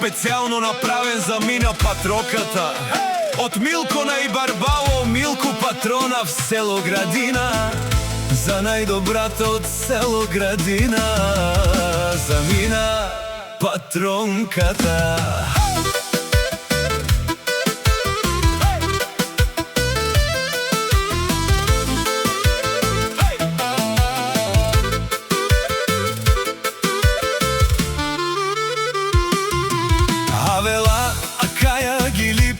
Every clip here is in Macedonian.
специјално направен за Мина Патроката. Од Милко најбарбаво, Милко Патрона в село Градина. За најдобрата од село Градина, за Мина Патронката. Авела, Акаја, Гилип,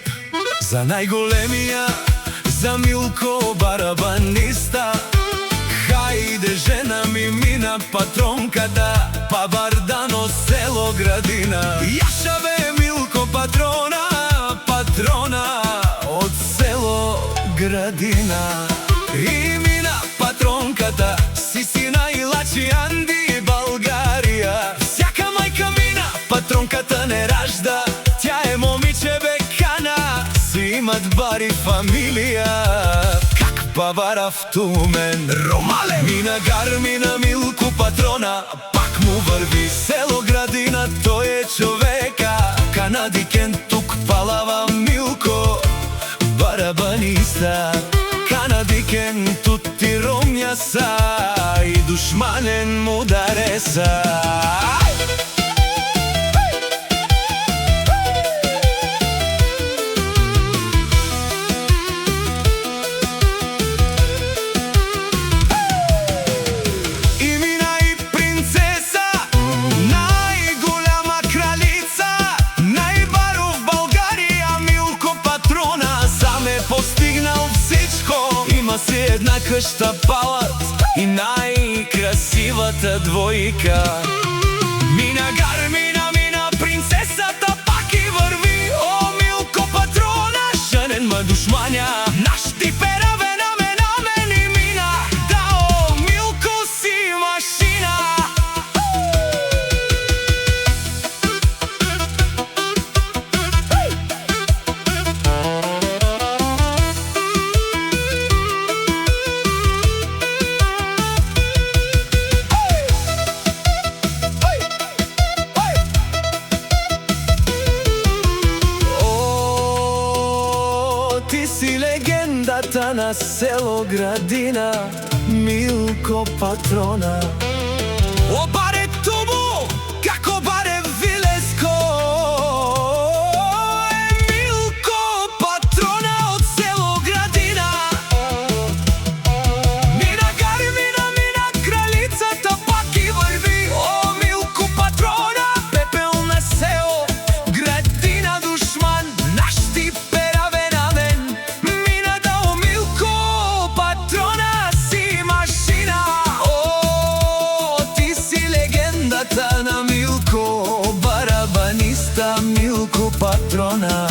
за најголемија, за Милко барабаниста. Хајде жена ми Мина Патронката, па Бардано село Градина. Јаша бе Милко Патрона, Патрона од село Градина. И Мина Патронката, Сисина и Лачи, Анди, Българија. Всяка мајка Мина Патронката не ражда, тя е момиче бекана, си имат бари фамилија. Бавар автомен Ромале, Мина Гармина, Милко Патрона, пак му върви село Градина, тој е човека. Канадикен тук палава Милко барабаниста. Канадикен тути ромјаса и душманен му дареса. Си една къща палат и најкрасивата двојка. Мина Гармина, Мина принцесата, пак и върви. О, Милко Патрона, женен ма душмања. Наш тип е равен, амен и Мина. Да, о, Милко си машина. Ти си легендата на село Градина, Милко Патрона. О, баре Тубо, како баре Вилеско, е Милко Патрона од село Градина. Мина Гармина, Мина кралицата, пак и върви. О, Милко Патрона, пепел на село Градина, душман, наш тип е равен, амен. Мина да, о, Милко Патрона си машина. О, ти си легендата на Милко барабаниста, Милко Патрона.